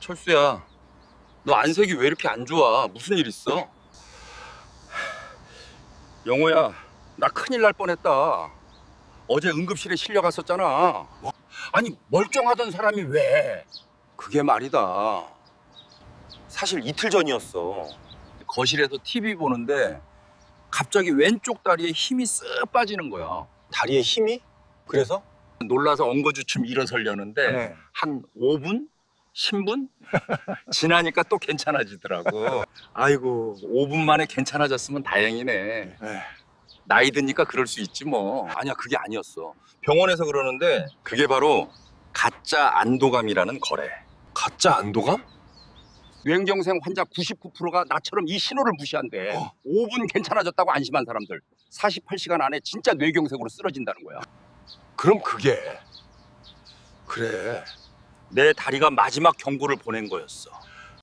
철수야, 너 안색이 왜 이렇게 안 좋아? 무슨 일 있어? 영호야, 나 큰일 날 뻔했다. 어제 응급실에 실려갔었잖아. 아니, 멀쩡하던 사람이 왜? 그게 말이다. 사실 이틀 전이었어. 거실에서 TV 보는데 갑자기 왼쪽 다리에 힘이 쓱 빠지는 거야. 다리에 힘이? 그래서? 놀라서 엉거주춤 일어서려는데 네. 한 5분? 10분? 지나니까 또 괜찮아지더라고. 아이고, 5분 만에 괜찮아졌으면 다행이네. 네. 나이 드니까 그럴 수 있지 뭐. 아니야, 그게 아니었어. 병원에서 그러는데 그게 바로 가짜 안도감이라는 거래. 가짜 안도감? 뇌경색 환자 99%가 나처럼 이 신호를 무시한대. 5분 괜찮아졌다고 안심한 사람들 48시간 안에 진짜 뇌경색으로 쓰러진다는 거야. 그럼 그게 그래. 내 다리가 마지막 경고를 보낸 거였어.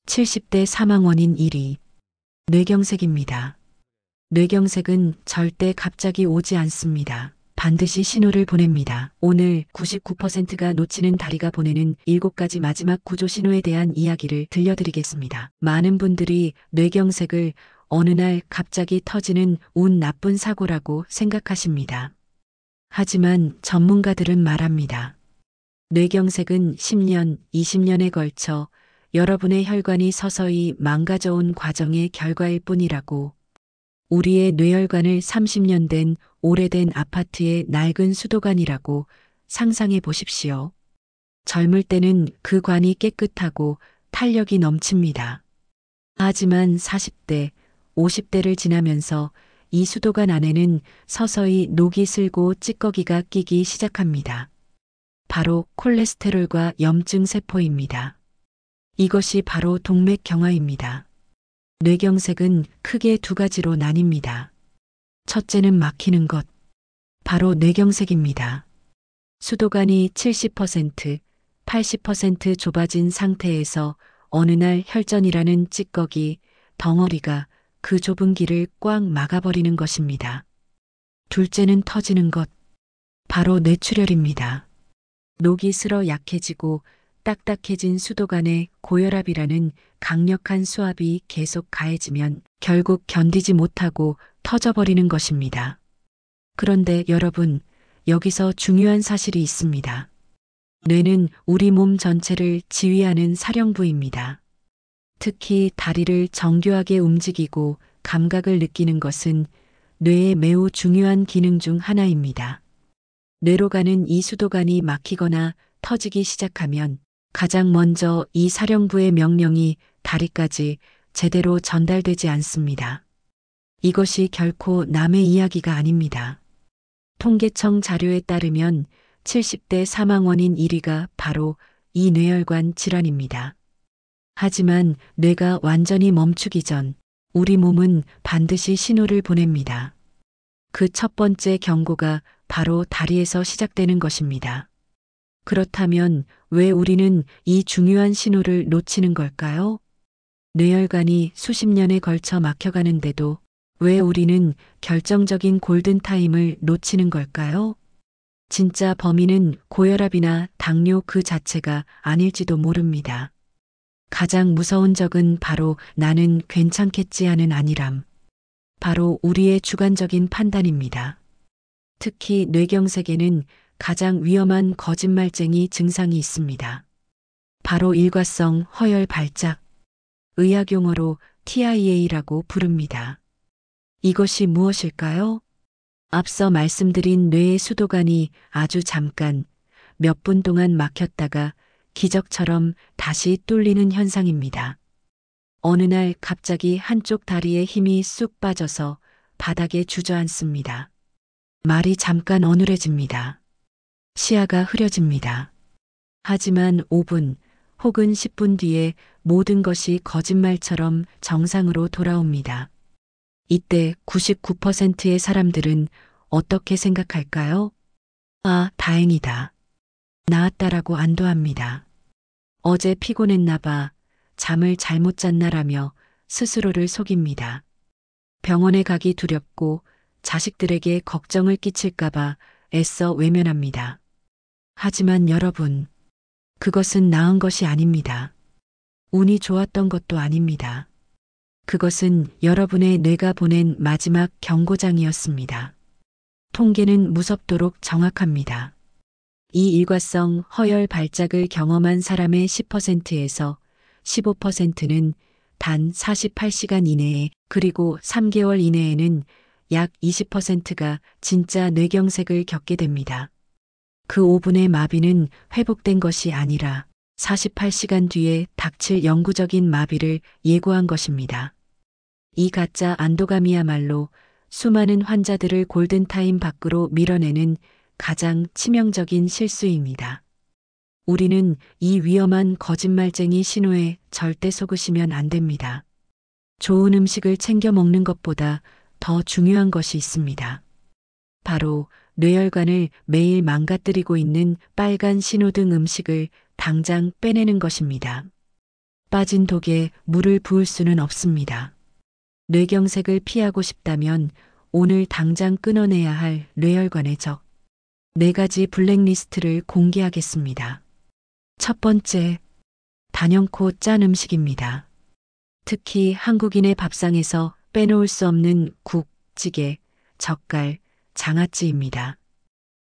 70대 사망 원인 1위. 뇌경색입니다. 뇌경색은 절대 갑자기 오지 않습니다. 반드시 신호를 보냅니다. 오늘 99%가 놓치는 다리가 보내는 7가지 마지막 구조 신호에 대한 이야기를 들려드리겠습니다. 많은 분들이 뇌경색을 어느 날 갑자기 터지는 운 나쁜 사고라고 생각하십니다. 하지만 전문가들은 말합니다. 뇌경색은 10년, 20년에 걸쳐 여러분의 혈관이 서서히 망가져 온 과정의 결과일 뿐이라고. 우리의 뇌혈관을 30년 된 오래된 아파트의 낡은 수도관이라고 상상해 보십시오. 젊을 때는 그 관이 깨끗하고 탄력이 넘칩니다. 하지만 40대, 50대를 지나면서 이 수도관 안에는 서서히 녹이 슬고 찌꺼기가 끼기 시작합니다. 바로 콜레스테롤과 염증 세포입니다. 이것이 바로 동맥경화입니다. 뇌경색은 크게 2가지로 나뉩니다. 첫째는 막히는 것, 바로 뇌경색입니다. 수도관이 70%, 80% 좁아진 상태에서 어느 날 혈전이라는 찌꺼기, 덩어리가 그 좁은 길을 꽉 막아버리는 것입니다. 둘째는 터지는 것, 바로 뇌출혈입니다. 녹이 슬어 약해지고 딱딱해진 수도관에 고혈압이라는 강력한 수압이 계속 가해지면 결국 견디지 못하고 터져버리는 것입니다. 그런데 여러분, 여기서 중요한 사실이 있습니다. 뇌는 우리 몸 전체를 지휘하는 사령부입니다. 특히 다리를 정교하게 움직이고 감각을 느끼는 것은 뇌의 매우 중요한 기능 중 하나입니다. 뇌로 가는 이 수도관이 막히거나 터지기 시작하면 가장 먼저 이 사령부의 명령이 다리까지 제대로 전달되지 않습니다. 이것이 결코 남의 이야기가 아닙니다. 통계청 자료에 따르면 70대 사망 원인 1위가 바로 이 뇌혈관 질환입니다. 하지만 뇌가 완전히 멈추기 전 우리 몸은 반드시 신호를 보냅니다. 그 첫 번째 경고가 바로 다리에서 시작되는 것입니다. 그렇다면 왜 우리는 이 중요한 신호를 놓치는 걸까요? 뇌혈관이 수십 년에 걸쳐 막혀가는데도 왜 우리는 결정적인 골든타임을 놓치는 걸까요? 진짜 범인은 고혈압이나 당뇨 그 자체가 아닐지도 모릅니다. 가장 무서운 적은 바로 나는 괜찮겠지 하는 안일함. 바로 우리의 주관적인 판단입니다. 특히 뇌경색에는 가장 위험한 거짓말쟁이 증상이 있습니다. 바로 일과성 허혈 발작, 의학 용어로 TIA라고 부릅니다. 이것이 무엇일까요? 앞서 말씀드린 뇌의 수도관이 아주 잠깐 몇 분 동안 막혔다가 기적처럼 다시 뚫리는 현상입니다. 어느 날 갑자기 한쪽 다리에 힘이 쑥 빠져서 바닥에 주저앉습니다. 말이 잠깐 어눌해집니다. 시야가 흐려집니다. 하지만 5분 혹은 10분 뒤에 모든 것이 거짓말처럼 정상으로 돌아옵니다. 이때 99%의 사람들은 어떻게 생각할까요? 아, 다행이다. 나았다라고 안도합니다. 어제 피곤했나 봐, 잠을 잘못 잤나라며 스스로를 속입니다. 병원에 가기 두렵고 자식들에게 걱정을 끼칠까봐 애써 외면합니다. 하지만 여러분, 그것은 나은 것이 아닙니다. 운이 좋았던 것도 아닙니다. 그것은 여러분의 뇌가 보낸 마지막 경고장이었습니다. 통계는 무섭도록 정확합니다. 이 일과성 허열 발작을 경험한 사람의 10%에서 15%는 단 48시간 이내에 그리고 3개월 이내에는 약 20%가 진짜 뇌경색을 겪게 됩니다. 그 5분의 마비는 회복된 것이 아니라 48시간 뒤에 닥칠 영구적인 마비를 예고한 것입니다. 이 가짜 안도감이야말로 수많은 환자들을 골든타임 밖으로 밀어내는 가장 치명적인 실수입니다. 우리는 이 위험한 거짓말쟁이 신호에 절대 속으시면 안 됩니다. 좋은 음식을 챙겨 먹는 것보다 더 중요한 것이 있습니다. 바로 뇌혈관을 매일 망가뜨리고 있는 빨간 신호등 음식을 당장 빼내는 것입니다. 빠진 독에 물을 부을 수는 없습니다. 뇌경색을 피하고 싶다면 오늘 당장 끊어내야 할 뇌혈관의 적 4가지 블랙리스트를 공개하겠습니다. 첫 번째, 단연코 짠 음식입니다. 특히 한국인의 밥상에서 빼놓을 수 없는 국, 찌개, 젓갈, 장아찌입니다.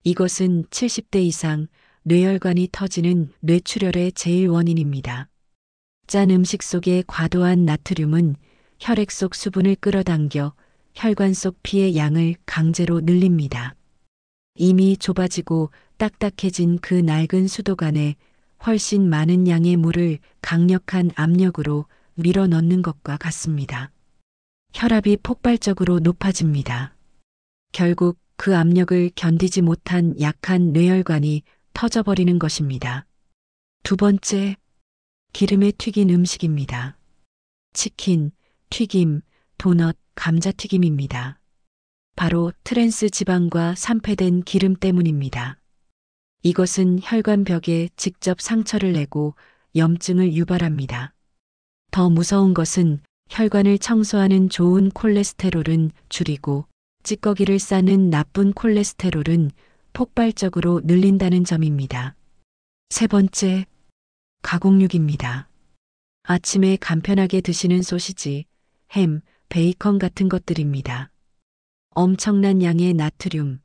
이것은 70대 이상 뇌혈관이 터지는 뇌출혈의 제일 원인입니다. 짠 음식 속의 과도한 나트륨은 혈액 속 수분을 끌어당겨 혈관 속 피의 양을 강제로 늘립니다. 이미 좁아지고 딱딱해진 그 낡은 수도관에 훨씬 많은 양의 물을 강력한 압력으로 밀어 넣는 것과 같습니다. 혈압이 폭발적으로 높아집니다. 결국 그 압력을 견디지 못한 약한 뇌혈관이 터져버리는 것입니다. 두 번째, 기름에 튀긴 음식입니다. 치킨, 튀김, 도넛, 감자튀김입니다. 바로 트랜스 지방과 산패된 기름 때문입니다. 이것은 혈관벽에 직접 상처를 내고 염증을 유발합니다. 더 무서운 것은 혈관을 청소하는 좋은 콜레스테롤은 줄이고 찌꺼기를 싸는 나쁜 콜레스테롤은 폭발적으로 늘린다는 점입니다. 세 번째, 가공육입니다. 아침에 간편하게 드시는 소시지, 햄, 베이컨 같은 것들입니다. 엄청난 양의 나트륨,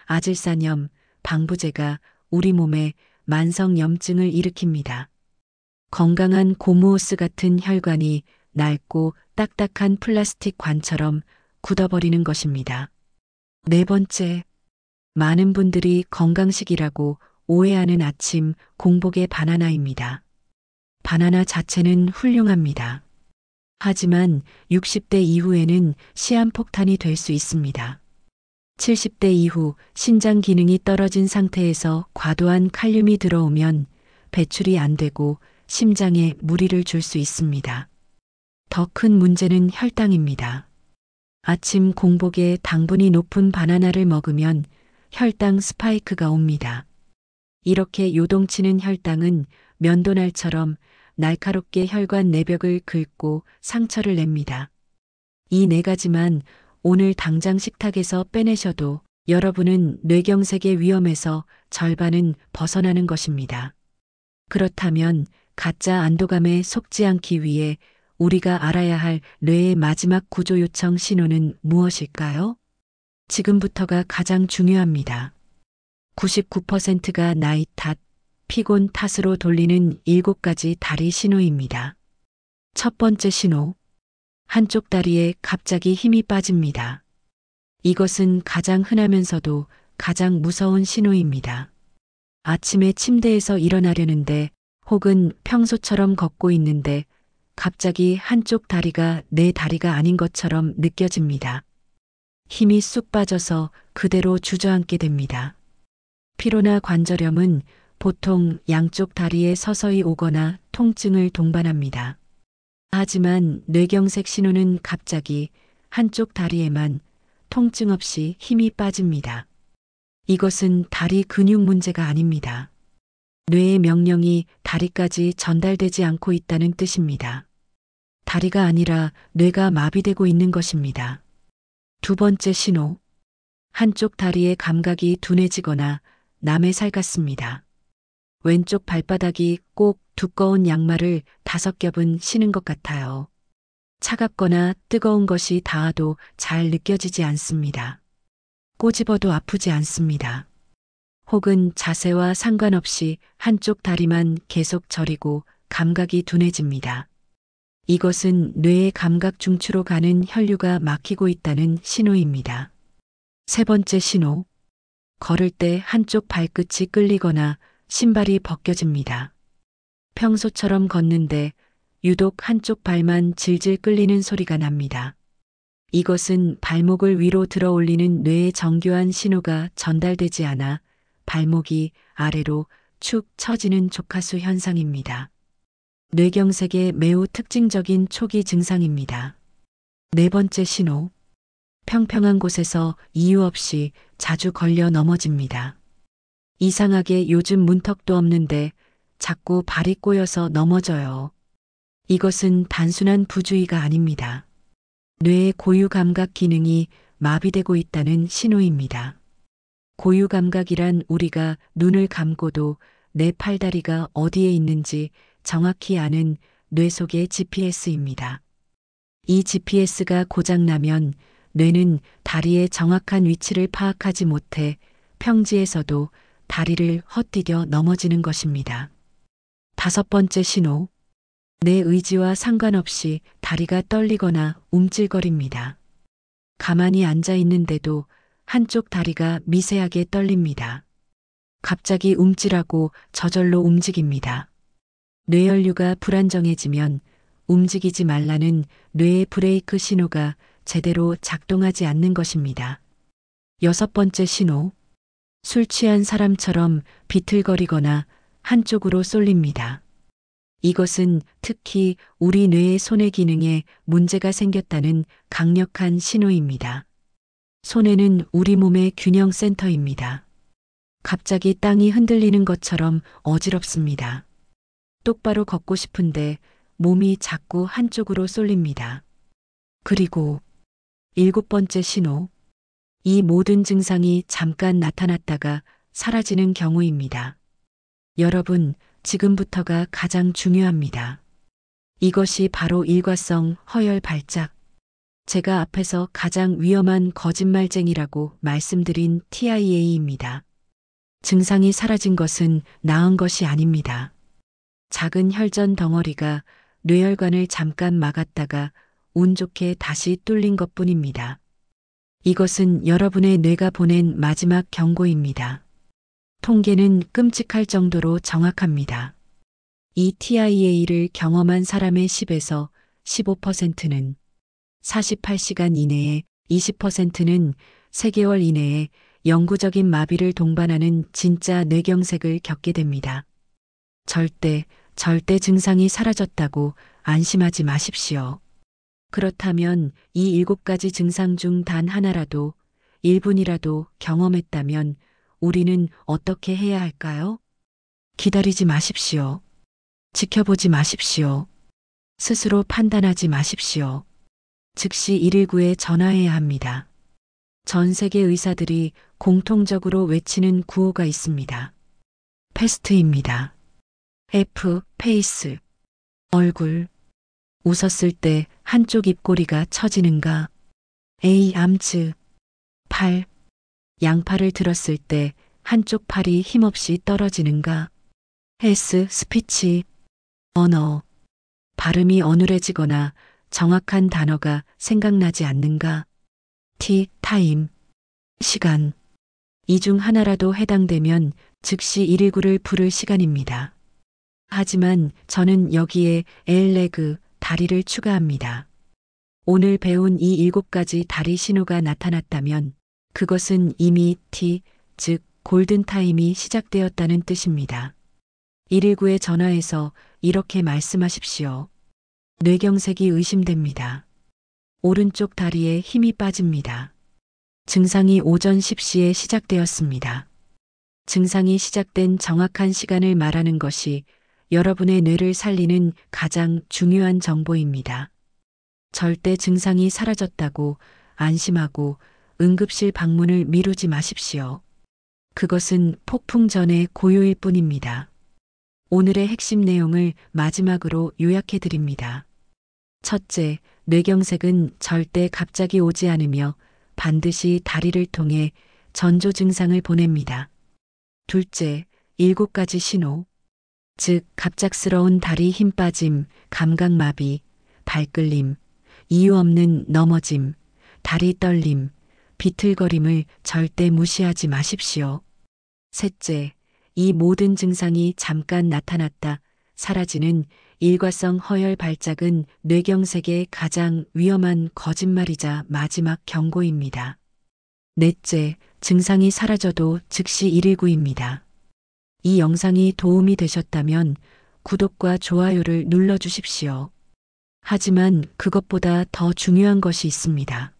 아질산염, 방부제가 우리 몸에 만성 염증을 일으킵니다. 건강한 고무호스 같은 혈관이 낡고 딱딱한 플라스틱 관처럼 굳어버리는 것입니다. 네 번째, 많은 분들이 건강식이라고 오해하는 아침 공복의 바나나입니다. 바나나 자체는 훌륭합니다. 하지만 60대 이후에는 시한폭탄이 될 수 있습니다. 70대 이후 신장 기능이 떨어진 상태에서 과도한 칼륨이 들어오면 배출이 안 되고 심장에 무리를 줄 수 있습니다. 더 큰 문제는 혈당입니다. 아침 공복에 당분이 높은 바나나를 먹으면 혈당 스파이크가 옵니다. 이렇게 요동치는 혈당은 면도날처럼 날카롭게 혈관 내벽을 긁고 상처를 냅니다. 이 4가지만 오늘 당장 식탁에서 빼내셔도 여러분은 뇌경색의 위험에서 절반은 벗어나는 것입니다. 그렇다면 가짜 안도감에 속지 않기 위해 우리가 알아야 할 뇌의 마지막 구조 요청 신호는 무엇일까요? 지금부터가 가장 중요합니다. 99%가 나이 탓, 피곤 탓으로 돌리는 7가지 다리 신호입니다. 첫 번째 신호. 한쪽 다리에 갑자기 힘이 빠집니다. 이것은 가장 흔하면서도 가장 무서운 신호입니다. 아침에 침대에서 일어나려는데 혹은 평소처럼 걷고 있는데 갑자기 한쪽 다리가 내 다리가 아닌 것처럼 느껴집니다. 힘이 쑥 빠져서 그대로 주저앉게 됩니다. 피로나 관절염은 보통 양쪽 다리에 서서히 오거나 통증을 동반합니다. 하지만 뇌경색 신호는 갑자기 한쪽 다리에만 통증 없이 힘이 빠집니다. 이것은 다리 근육 문제가 아닙니다. 뇌의 명령이 다리까지 전달되지 않고 있다는 뜻입니다. 다리가 아니라 뇌가 마비되고 있는 것입니다. 두 번째 신호. 한쪽 다리의 감각이 둔해지거나 남의 살 같습니다. 왼쪽 발바닥이 꼭 두꺼운 양말을 5겹은 쉬는 것 같아요. 차갑거나 뜨거운 것이 닿아도 잘 느껴지지 않습니다. 꼬집어도 아프지 않습니다. 혹은 자세와 상관없이 한쪽 다리만 계속 저리고 감각이 둔해집니다. 이것은 뇌의 감각 중추로 가는 혈류가 막히고 있다는 신호입니다. 세 번째 신호. 걸을 때 한쪽 발끝이 끌리거나 신발이 벗겨집니다. 평소처럼 걷는데 유독 한쪽 발만 질질 끌리는 소리가 납니다. 이것은 발목을 위로 들어 올리는 뇌의 정교한 신호가 전달되지 않아 발목이 아래로 축 처지는 조카수 현상입니다. 뇌경색의 매우 특징적인 초기 증상입니다. 네 번째 신호. 평평한 곳에서 이유 없이 자주 걸려 넘어집니다. 이상하게 요즘 문턱도 없는데 자꾸 발이 꼬여서 넘어져요. 이것은 단순한 부주의가 아닙니다. 뇌의 고유 감각 기능이 마비되고 있다는 신호입니다. 고유 감각이란 우리가 눈을 감고도 내 팔다리가 어디에 있는지 정확히 아는 뇌 속의 GPS입니다. 이 GPS가 고장나면 뇌는 다리의 정확한 위치를 파악하지 못해 평지에서도 다리를 헛디뎌 넘어지는 것입니다. 5번째 신호. 내 의지와 상관없이 다리가 떨리거나 움찔거립니다. 가만히 앉아 있는데도 한쪽 다리가 미세하게 떨립니다. 갑자기 움찔하고 저절로 움직입니다. 뇌혈류가 불안정해지면 움직이지 말라는 뇌의 브레이크 신호가 제대로 작동하지 않는 것입니다. 6번째 신호. 술 취한 사람처럼 비틀거리거나 한쪽으로 쏠립니다. 이것은 특히 우리 뇌의 손의 기능에 문제가 생겼다는 강력한 신호입니다. 손에는 우리 몸의 균형 센터입니다. 갑자기 땅이 흔들리는 것처럼 어지럽습니다. 똑바로 걷고 싶은데 몸이 자꾸 한쪽으로 쏠립니다. 그리고 7번째 신호. 이 모든 증상이 잠깐 나타났다가 사라지는 경우입니다. 여러분, 지금부터가 가장 중요합니다. 이것이 바로 일과성 허혈 발작. 제가 앞에서 가장 위험한 거짓말쟁이라고 말씀드린 TIA입니다. 증상이 사라진 것은 나은 것이 아닙니다. 작은 혈전 덩어리가 뇌혈관을 잠깐 막았다가 운 좋게 다시 뚫린 것뿐입니다. 이것은 여러분의 뇌가 보낸 마지막 경고입니다. 통계는 끔찍할 정도로 정확합니다. 이 TIA를 경험한 사람의 10에서 15%는 48시간 이내에, 20%는 3개월 이내에 영구적인 마비를 동반하는 진짜 뇌경색을 겪게 됩니다. 절대 증상이 사라졌다고 안심하지 마십시오. 그렇다면 이 7가지 증상 중 단 하나라도, 1분이라도 경험했다면 우리는 어떻게 해야 할까요? 기다리지 마십시오. 지켜보지 마십시오. 스스로 판단하지 마십시오. 즉시 119에 전화해야 합니다. 전 세계 의사들이 공통적으로 외치는 구호가 있습니다. 패스트입니다. F, 페이스. 얼굴. 웃었을 때 한쪽 입꼬리가 처지는가? A, 암츠. 팔. 양팔을 들었을 때 한쪽 팔이 힘없이 떨어지는가? S, 스피치. 언어. 발음이 어눌해지거나 정확한 단어가 생각나지 않는가? T, 타임. 시간. 이 중 하나라도 해당되면 즉시 119를 부를 시간입니다. 하지만 저는 여기에 L레그, 다리를 추가합니다. 오늘 배운 이 7가지 다리 신호가 나타났다면 그것은 이미 T, 즉 골든타임이 시작되었다는 뜻입니다. 119에 전화해서 이렇게 말씀하십시오. 뇌경색이 의심됩니다. 오른쪽 다리에 힘이 빠집니다. 증상이 오전 10시에 시작되었습니다. 증상이 시작된 정확한 시간을 말하는 것이 여러분의 뇌를 살리는 가장 중요한 정보입니다. 절대 증상이 사라졌다고 안심하고 응급실 방문을 미루지 마십시오. 그것은 폭풍 전의 고요일 뿐입니다. 오늘의 핵심 내용을 마지막으로 요약해 드립니다. 첫째, 뇌경색은 절대 갑자기 오지 않으며 반드시 다리를 통해 전조 증상을 보냅니다. 둘째, 7가지 신호. 즉, 갑작스러운 다리 힘 빠짐, 감각마비, 발끌림, 이유 없는 넘어짐, 다리 떨림, 비틀거림을 절대 무시하지 마십시오. 셋째, 이 모든 증상이 잠깐 나타났다 사라지는 일과성 허혈 발작은 뇌경색의 가장 위험한 거짓말이자 마지막 경고입니다. 넷째, 증상이 사라져도 즉시 119입니다. 이 영상이 도움이 되셨다면 구독과 좋아요를 눌러주십시오. 하지만 그것보다 더 중요한 것이 있습니다.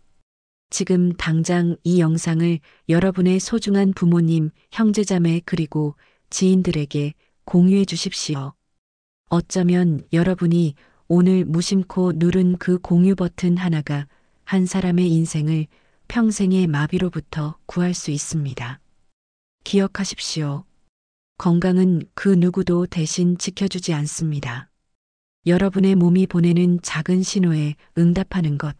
지금 당장 이 영상을 여러분의 소중한 부모님, 형제자매 그리고 지인들에게 공유해 주십시오. 어쩌면 여러분이 오늘 무심코 누른 그 공유 버튼 하나가 한 사람의 인생을 평생의 마비로부터 구할 수 있습니다. 기억하십시오. 건강은 그 누구도 대신 지켜주지 않습니다. 여러분의 몸이 보내는 작은 신호에 응답하는 것.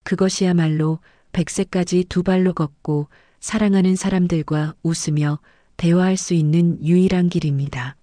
그것이야말로 100세까지 두 발로 걷고 사랑하는 사람들과 웃으며 대화할 수 있는 유일한 길입니다.